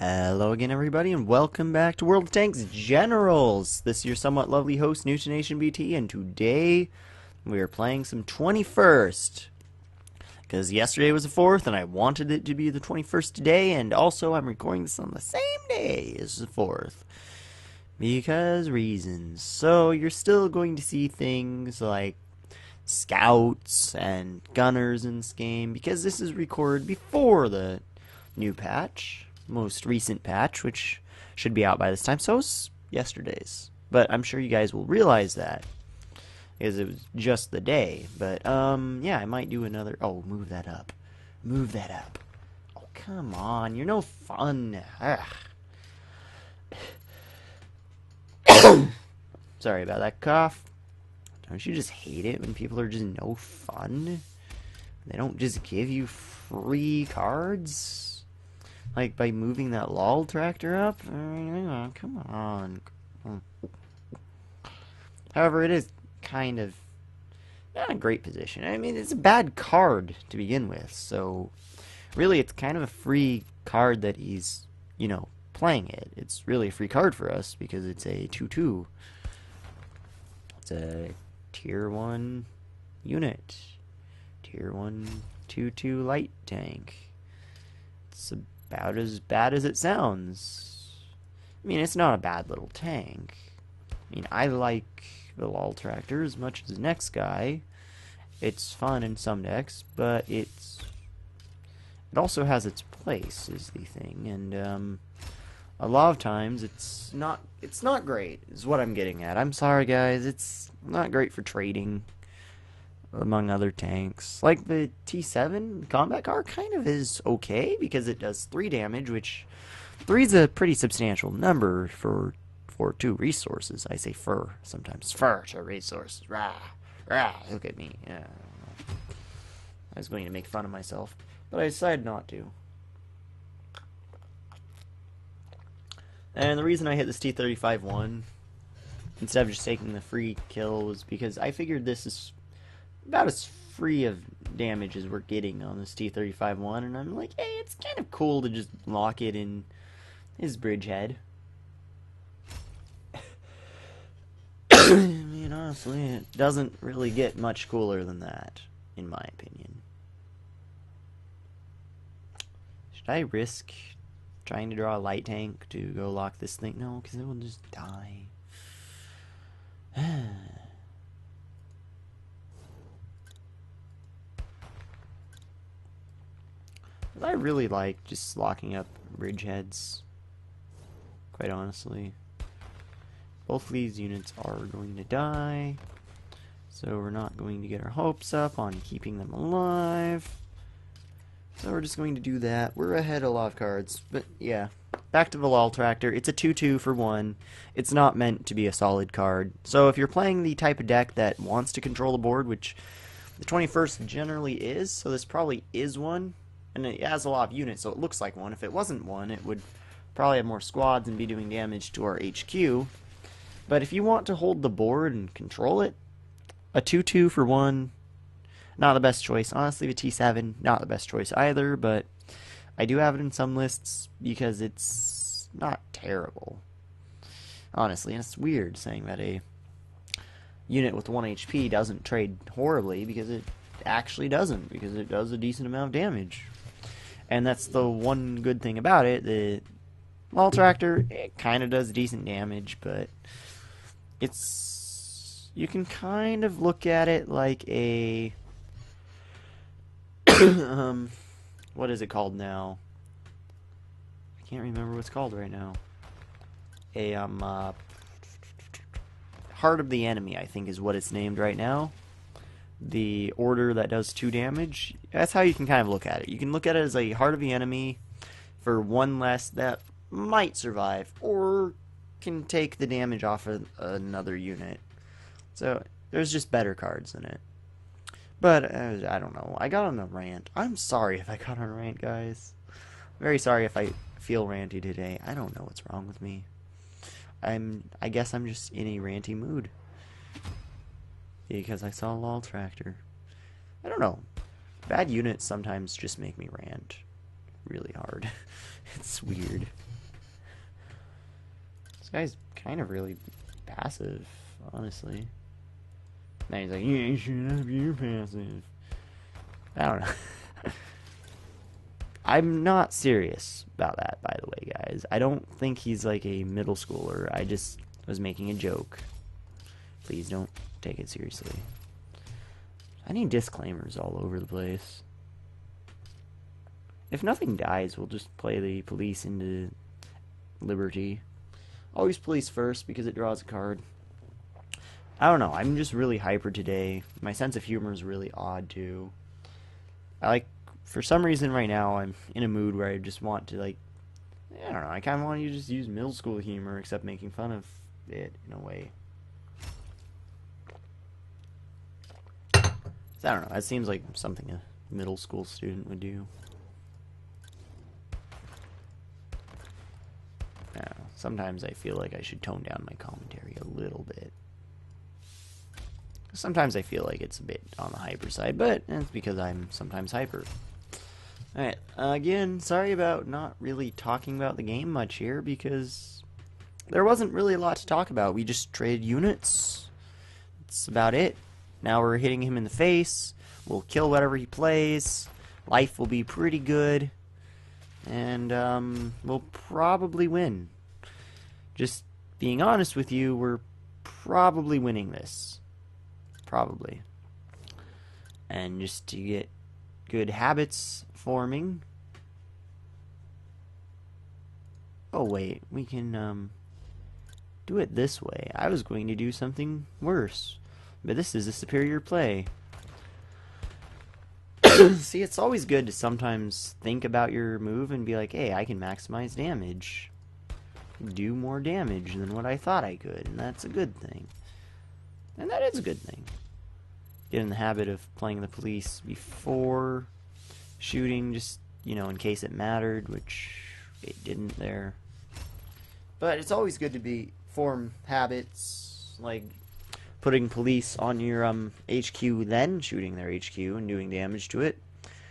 Hello again, everybody, and welcome back to World of Tanks Generals. This is your somewhat lovely host, NewtBT, and today we are playing some 21st. Because yesterday was the 4th, and I wanted it to be the 21st today, and also I'm recording this on the same day as the 4th. Because reasons. So you're still going to see things like scouts and gunners in this game, because this is recorded before the new patch. Most recent patch, which should be out by this time. So is yesterday's, but I'm sure you guys will realize that because it was just the day. But yeah, I might do another. Oh, move that up, move that up. Oh, come on, you're no fun. Sorry about that cough. Don't you just hate it when people are just no fun? They don't just give you free cards? Like, by moving that LOL tractor up? Come on. However, it is kind of not a great position. I mean, it's a bad card to begin with, so really it's kind of a free card that he's, you know, playing it. It's really a free card for us because it's a 2-2. It's a Tier 1 unit. Tier 1 2-2 light tank. It's about as bad as it sounds. I mean, it's not a bad little tank. I mean, I like the LOL tractor as much as the next guy. It's fun in some decks, but it also has its place, is the thing. And a lot of times it's not great, is what I'm getting at. I'm sorry, guys. It's not great for trading, among other tanks. Like the T7 combat car kind of is okay because it does 3 damage, which 3 is a pretty substantial number for 2 resources. I say fur sometimes. Fur to resources. Rah, rah, look at me. Yeah, I was going to make fun of myself, but I decided not to. And the reason I hit this T35-1 instead of just taking the free kill was because I figured this is about as free of damage as we're getting on this T35-1, and I'm like, hey, it's kind of cool to just lock it in his bridgehead. I mean, honestly, it doesn't really get much cooler than that, in my opinion. Should I risk trying to draw a light tank to go lock this thing? No, because it will just die. I really like just locking up bridgeheads, quite honestly. Both of these units are going to die, so we're not going to get our hopes up on keeping them alive. So we're just going to do that. We're ahead a lot of cards, but yeah. Back to the LOL tractor. It's a 2-2 for 1. It's not meant to be a solid card. So if you're playing the type of deck that wants to control the board, which the 21st generally is, so this probably is one. And it has a lot of units, so it looks like one. If it wasn't one, it would probably have more squads and be doing damage to our HQ. But if you want to hold the board and control it, a 2-2 for 1, not the best choice. Honestly, the T7, not the best choice either, but I do have it in some lists because it's not terrible. Honestly, and it's weird saying that a unit with 1 HP doesn't trade horribly, because it actually doesn't, because it does a decent amount of damage. And that's the one good thing about it. The LOL tractor, it kind of does decent damage, but it's, you can kind of look at it like a what is it called now? I can't remember what it's called right now. A Heart of the Enemy, I think, is what it's named right now. The order that does 2 damage. That's how you can kind of look at it. You can look at it as a Heart of the Enemy for 1 less that might survive, or can take the damage off of another unit. So there's just better cards than it. But I don't know. I got on a rant. I'm sorry if I got on a rant, guys. Very sorry if I feel ranty today. I don't know what's wrong with me. I guess I'm just in a ranty mood. Because I saw a LOL tractor. I don't know. Bad units sometimes just make me rant really hard. It's weird. guy's kind of really passive, honestly. Now he's like, yeah, shut up, you're passive. I don't know. I'm not serious about that, by the way, guys. I don't think he's like a middle schooler. I just was making a joke. Please don't take it seriously. I need disclaimers all over the place. If nothing dies, we'll just play the police into liberty. Always police first because it draws a card. I don't know. I'm just really hyper today. My sense of humor is really odd too. For some reason right now, I'm in a mood where I just want to I don't know. I kind of want to just use middle school humor, except making fun of it in a way. So I don't know. That seems like something a middle school student would do. Sometimes I feel like I should tone down my commentary a little bit. Sometimes I feel like it's a bit on the hyper side, but it's because I'm sometimes hyper. Alright, again, sorry about not really talking about the game much here, because there wasn't really a lot to talk about. We just traded units. That's about it. Now we're hitting him in the face. We'll kill whatever he plays. Life will be pretty good. And, we'll probably win. Just being honest with you, we're probably winning this. Probably. And just to get good habits forming. Oh wait, we can do it this way. I was going to do something worse. But this is a superior play. See, it's always good to sometimes think about your move and be like, hey, I can maximize damage. Do more damage than what I thought I could, and that's a good thing. And that is a good thing. Get in the habit of playing the police before shooting, just, you know, in case it mattered, which it didn't there. But it's always good to form habits, like putting police on your HQ, then shooting their HQ and doing damage to it.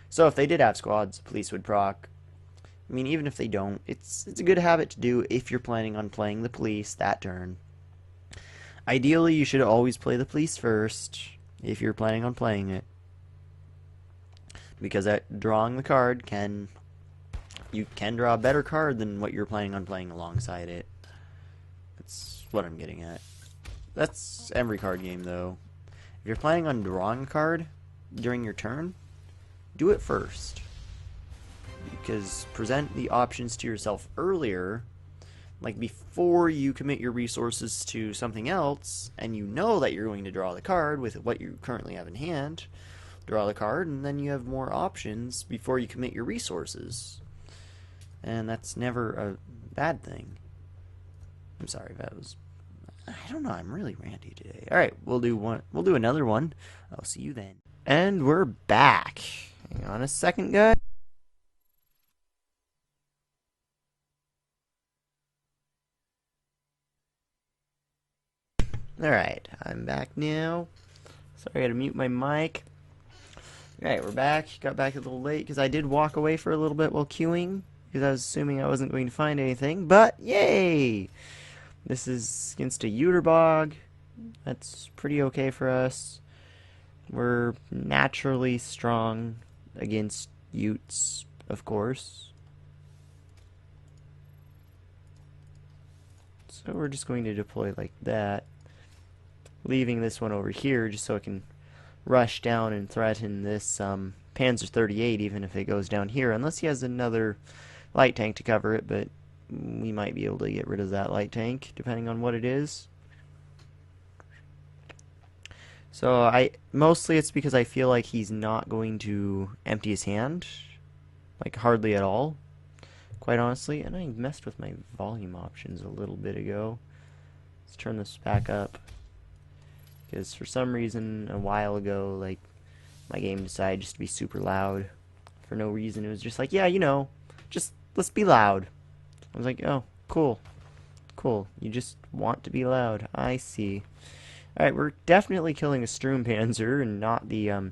So if they did have squads, the police would proc. I mean, even if they don't, it's a good habit to do if you're planning on playing the police that turn. Ideally, you should always play the police first if you're planning on playing it. Because drawing the card you can draw a better card than what you're planning on playing alongside it. That's what I'm getting at. That's every card game, though. If you're planning on drawing a card during your turn, do it first. Because present the options to yourself earlier, like before you commit your resources to something else, and you know that you're going to draw the card with what you currently have in hand. Draw the card, and then you have more options before you commit your resources. And that's never a bad thing. I'm sorry if that was... I don't know, I'm really ranty today. Alright, we'll do another one. I'll see you then. And we're back. Hang on a second, guys. Alright, I'm back now. Sorry, I had to mute my mic. Alright, we're back. Got back a little late because I did walk away for a little bit while queuing, because I was assuming I wasn't going to find anything, but yay! This is against a Uterbog. That's pretty okay for us. We're naturally strong against Utes, of course. So we're just going to deploy like that. Leaving this one over here just so it can rush down and threaten this Panzer 38 even if it goes down here, unless he has another light tank to cover it, but we might be able to get rid of that light tank depending on what it is. So mostly it's because I feel like he's not going to empty his hand, like hardly at all, quite honestly. And I messed with my volume options a little bit ago. Let's turn this back up. Because for some reason, a while ago, like, my game decided just to be super loud. For no reason. It was just like, yeah, you know, just, let's be loud. I was like, oh, cool. Cool. You just want to be loud. I see. Alright, we're definitely killing a Sturmpanzer and not the,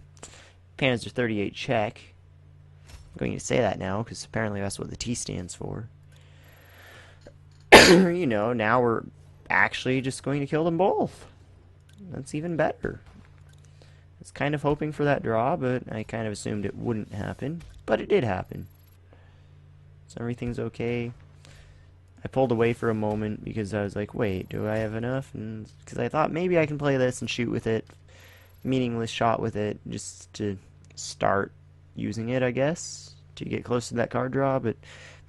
Panzer 38 Czech. I'm going to say that now, because apparently that's what the T stands for. you know, now we're actually just going to kill them both. That's even better. I was kind of hoping for that draw, but I kind of assumed it wouldn't happen. But it did happen. So everything's okay. I pulled away for a moment because I was like, wait, do I have enough? And because I thought maybe I can play this and shoot with it. Meaningless shot with it just to start using it, I guess, to get close to that card draw. But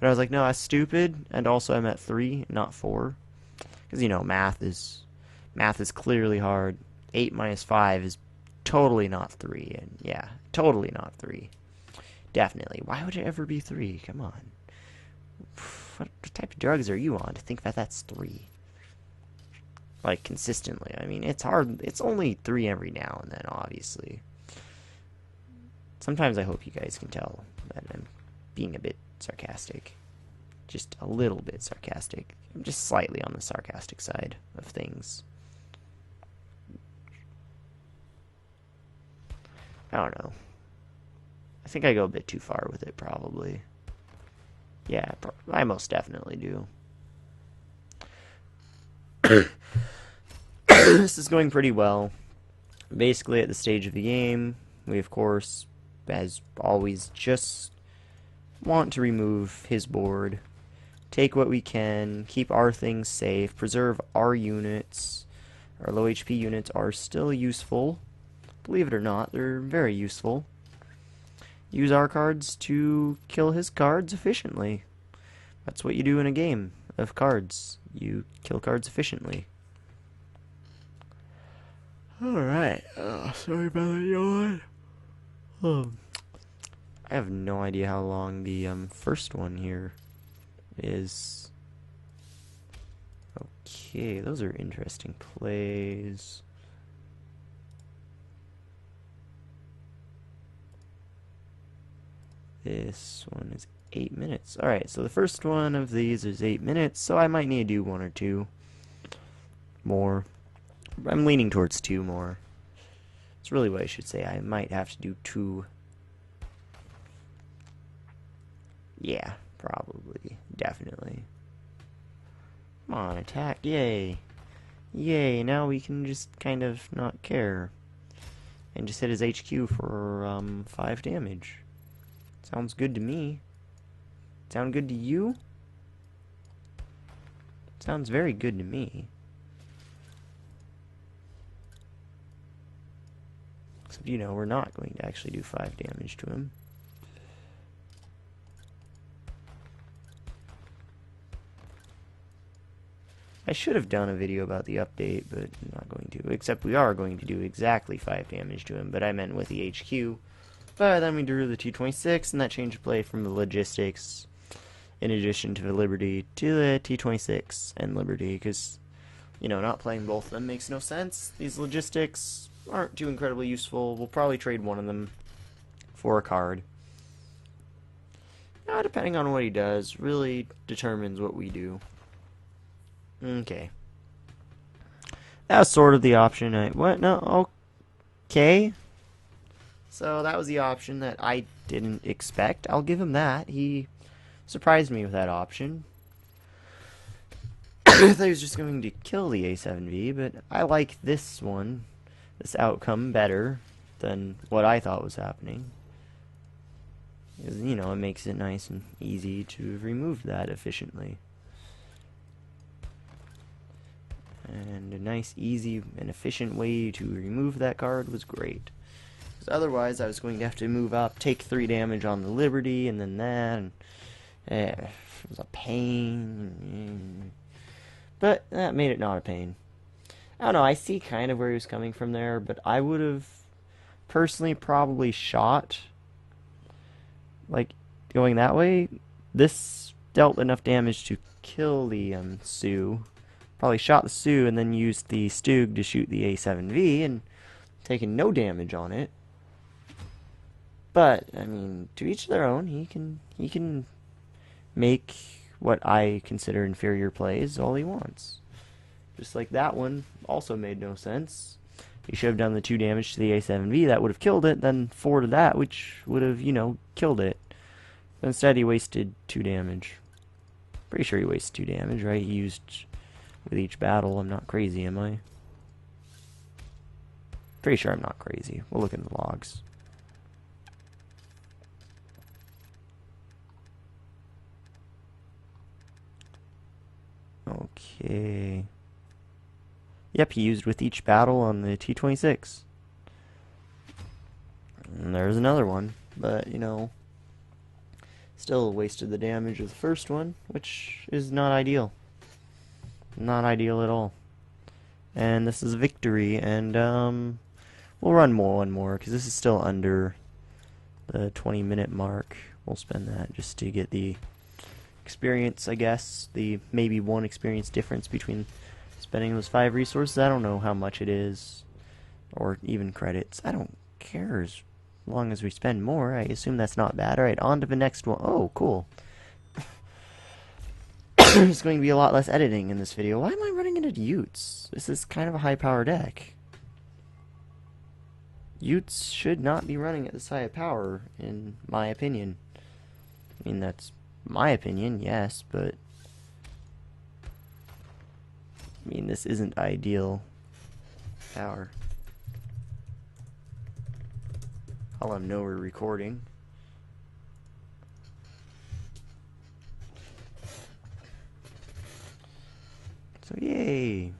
I was like, no, that's stupid. And also I'm at 3, not 4. Because, you know, math is clearly hard. 8 minus 5 is totally not 3. And yeah, totally not 3. Definitely. Why would it ever be 3? Come on. What type of drugs are you on to think that that's 3? Like, consistently. I mean, it's hard. It's only 3 every now and then, obviously. Sometimes I hope you guys can tell that I'm being a bit sarcastic. Just a little bit sarcastic. I'm just slightly on the sarcastic side of things. I don't know. I think I go a bit too far with it, probably. Yeah, I most definitely do. This is going pretty well. Basically, at the stage of the game, we, of course, as always, just want to remove his board, take what we can, keep our things safe, preserve our units. Our low HP units are still useful. Believe it or not, they're very useful. Use our cards to kill his cards efficiently. That's what you do in a game of cards. You kill cards efficiently. Alright. Sorry about the yawn. I have no idea how long the first one here is. Okay, those are interesting plays. This one is 8 minutes. Alright, so the first one of these is 8 minutes, so I might need to do 1 or 2 more. I'm leaning towards 2 more. That's really what I should say. I might have to do 2. Yeah, probably. Definitely. Come on, attack. Yay. Yay, now we can just kind of not care. And just hit his HQ for 5 damage. Sounds good to me. Sound good to you? Sounds very good to me. Except, you know, we're not going to actually do 5 damage to him. I should have done a video about the update, but I'm not going to. Except we are going to do exactly 5 damage to him, but I meant with the HQ. But then we drew the 226, and that changed play from the logistics, in addition to the Liberty, to the T26 and Liberty, because, you know, not playing both of them makes no sense. These logistics aren't too incredibly useful. We'll probably trade one of them for a card. Now, depending on what he does, really determines what we do. Okay. That was sort of the option what? No, okay. So that was the option that I didn't expect. I'll give him that. He surprised me with that option. I thought he was just going to kill the A7V, but I like this one, this outcome, better than what I thought was happening. Because, you know, it makes it nice and easy to remove that efficiently. And a nice, easy, and efficient way to remove that card was great. Because otherwise, I was going to have to move up, take 3 damage on the Liberty, and then that, and it was a pain. But that made it not a pain. I don't know, I see kind of where he was coming from there, but I would have personally probably shot, like, going that way. This dealt enough damage to kill the Sioux. Probably shot the Sioux and then used the Stug to shoot the A7V and taken no damage on it. But I mean, to each their own. He can make what I consider inferior plays all he wants. Just like that one also made no sense. He should have done the 2 damage to the A7V, that would have killed it, then 4 to that, which would have, you know, killed it. But instead he wasted 2 damage. Pretty sure he wastes 2 damage, right? He used with each battle. I'm not crazy, am I? Pretty sure I'm not crazy. We'll look in the logs. Okay. Yep, he used with each battle on the T-26. And there's another one, but, you know, still wasted the damage of the first one, which is not ideal. Not ideal at all. And this is a victory, and, we'll run one more, because this is still under the 20-minute mark. We'll spend that just to get the experience, I guess. The maybe 1 experience difference between spending those 5 resources. I don't know how much it is, or even credits. I don't care as long as we spend more. I assume that's not bad. Alright, on to the next one. Oh, cool. There's going to be a lot less editing in this video. Why am I running into Utes? This is kind of a high power deck. Utes should not be running at this high of power, in my opinion. I mean, that's my opinion, yes, but I mean, this isn't ideal power. I'll let them know we're recording. So yay!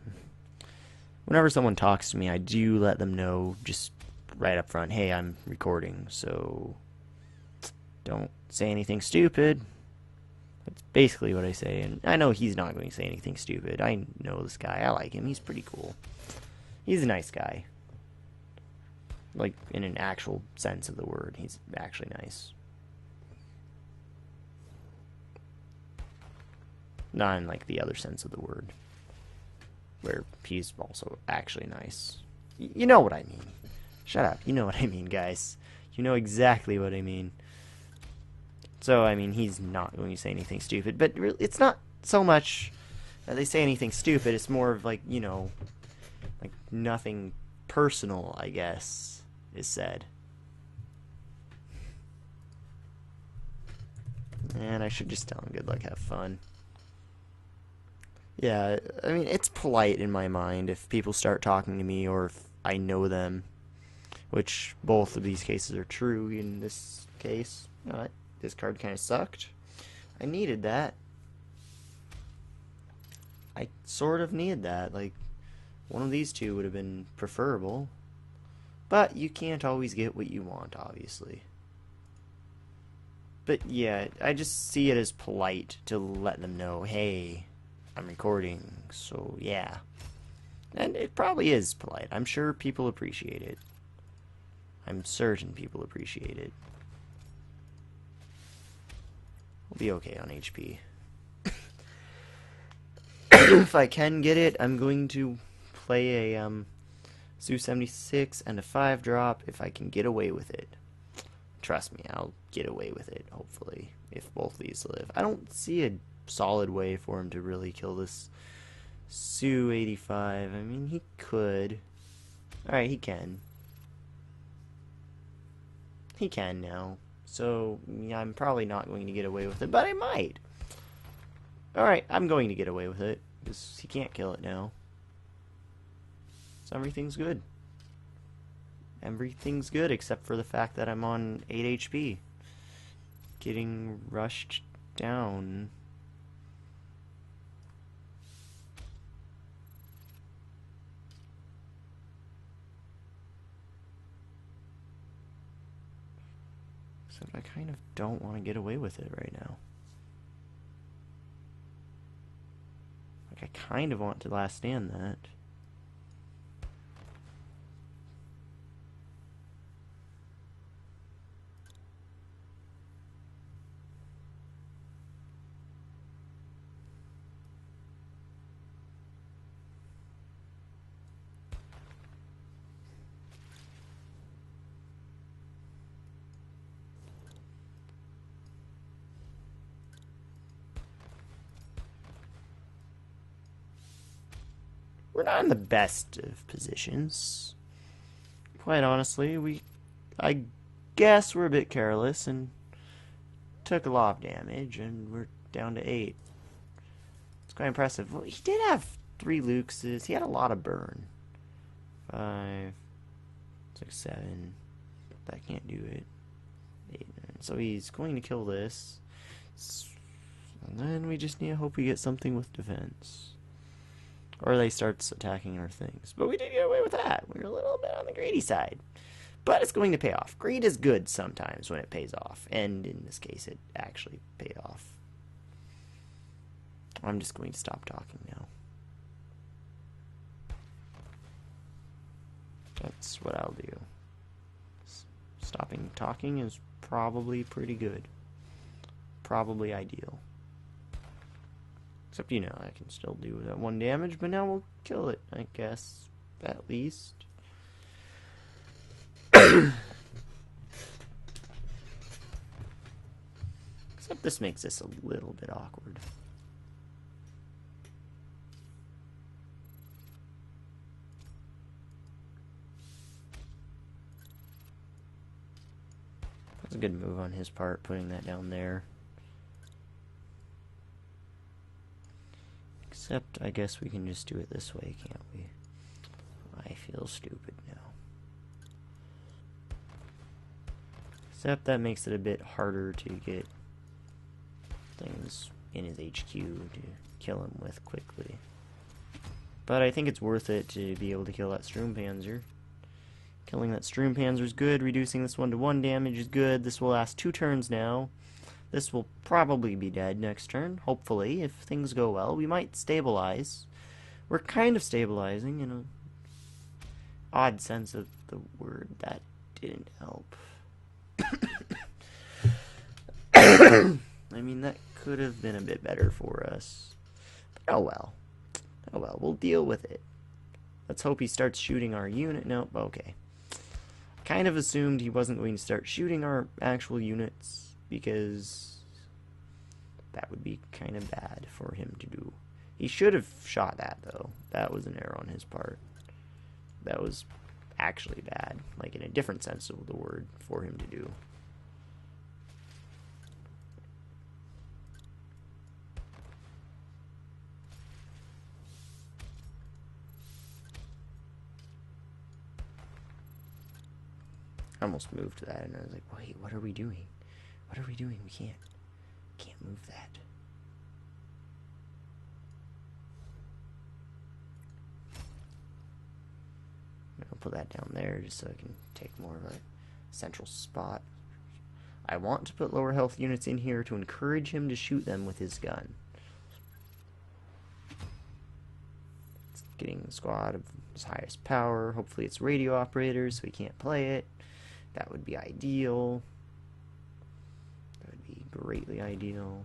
Whenever someone talks to me, I do let them know just right up front, hey, I'm recording, so don't say anything stupid. That's basically what I say, and I know he's not going to say anything stupid. I know this guy. I like him. He's pretty cool. He's a nice guy. Like, in an actual sense of the word. He's actually nice. Not in, like, the other sense of the word. Where he's also actually nice. You know what I mean. Shut up. You know what I mean, guys. You know exactly what I mean. So, I mean, he's not going to say anything stupid. But it's not so much that they say anything stupid. It's more of, like, you know, like, nothing personal, I guess, is said. And I should just tell him good luck, have fun. Yeah, I mean, it's polite in my mind if people start talking to me or if I know them, which both of these cases are true in this case. This card kind of sucked. I needed that. I sort of needed that. Like, one of these two would have been preferable. But you can't always get what you want, obviously. But yeah, I just see it as polite to let them know, hey, I'm recording, so yeah. And it probably is polite. I'm sure people appreciate it. I'm certain people appreciate it. We'll be okay on HP. If I can get it, I'm going to play a Su-76 and a 5-drop if I can get away with it. Trust me, I'll get away with it, hopefully, if both these live. I don't see a solid way for him to really kill this Su-85. I mean, he could. Alright, he can. He can now. So, yeah, I'm probably not going to get away with it, but I might. Alright, I'm going to get away with it, because he can't kill it now. So everything's good. Everything's good, except for the fact that I'm on 8 HP. Getting rushed down. Except I kind of don't want to get away with it right now. Like, I kind of want to last stand that. We're not in the best of positions. Quite honestly, I guess we're a bit careless and took a lot of damage, and we're down to 8. quite impressive. Well, he did have 3 Luxes. He had a lot of burn. 5, 6, 7. That can't do it. 8, 9. So he's going to kill this. And then we just need to hope we get something with defense. Or they starts attacking our things. But we did get away with that. We were a little bit on the greedy side. But it's going to pay off. Greed is good sometimes when it pays off. And in this case, it actually paid off. I'm just going to stop talking now. That's what I'll do. Stopping talking is probably pretty good. Probably ideal. Except, you know, I can still do that 1 damage, but now we'll kill it, I guess. At least. Except this makes this a little bit awkward. That's a good move on his part, putting that down there. Except, I guess we can just do it this way, can't we? I feel stupid now. Except that makes it a bit harder to get things in his HQ to kill him with quickly. But I think it's worth it to be able to kill that Sturmpanzer. Killing that Sturmpanzer is good. Reducing this 1-to-1 damage is good. This will last 2 turns now. This will probably be dead next turn, hopefully, if things go well. We might stabilize. We're kind of stabilizing in an odd sense of the word. That didn't help. I mean, that could have been a bit better for us. But oh well. Oh well, we'll deal with it. Let's hope he starts shooting our unit. Nope, okay. Kind of assumed he wasn't going to start shooting our actual units, because that would be kind of bad for him to do. He should have shot that, though. That was an error on his part. That was actually bad, like in a different sense of the word, for him to do. I almost moved to that, and I was like, wait, what are we doing? What are we doing? We can't move that. I'll put that down there just so I can take more of a central spot. I want to put lower health units in here to encourage him to shoot them with his gun. It's getting the squad of his highest power. Hopefully it's radio operators, so he can't play it. That would be ideal. That would be greatly ideal.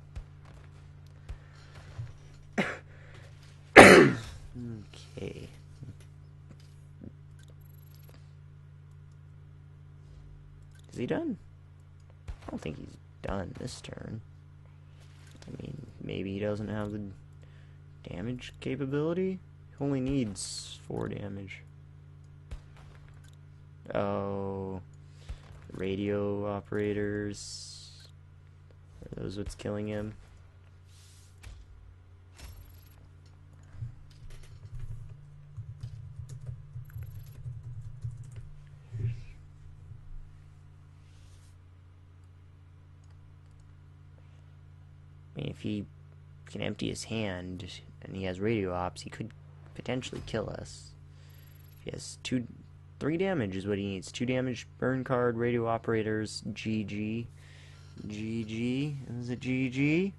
Okay. Is he done? I don't think he's done this turn. I mean, maybe he doesn't have the damage capability. He only needs 4 damage. Oh, radio operators. Are those what's killing him? I mean, if he can empty his hand and he has radio ops, he could potentially kill us. He has 3 damage is what he needs. 2 damage, burn card, radio operators, GG. GG? Is it GG?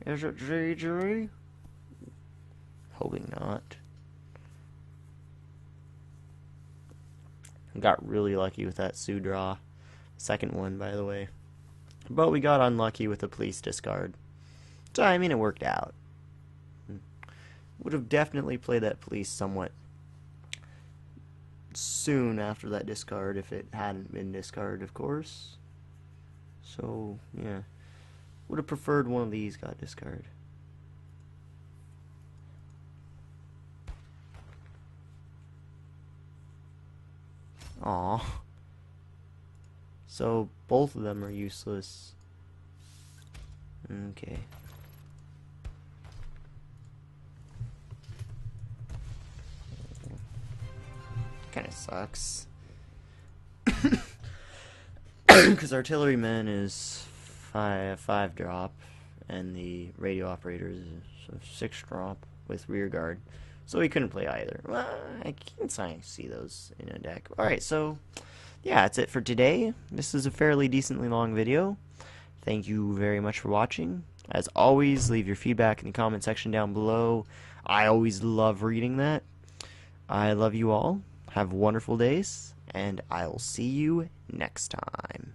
Is it GG? Hoping not. Got really lucky with that Sioux draw. Second one, by the way. But we got unlucky with the police discard. So, I mean, it worked out. Would have definitely played that police somewhat soon after that discard if it hadn't been discarded, of course. So, yeah. Would have preferred one of these got discarded. Aww. So, both of them are useless. Okay. kind of sucks. Because artilleryman is 5 drop, and the radio operator is a 6 drop with rear guard. So he couldn't play either. Well, I can see those in a deck. Alright, so yeah, that's it for today. This is a fairly decently long video. Thank you very much for watching. As always, leave your feedback in the comment section down below. I always love reading that. I love you all. Have wonderful days, and I'll see you next time.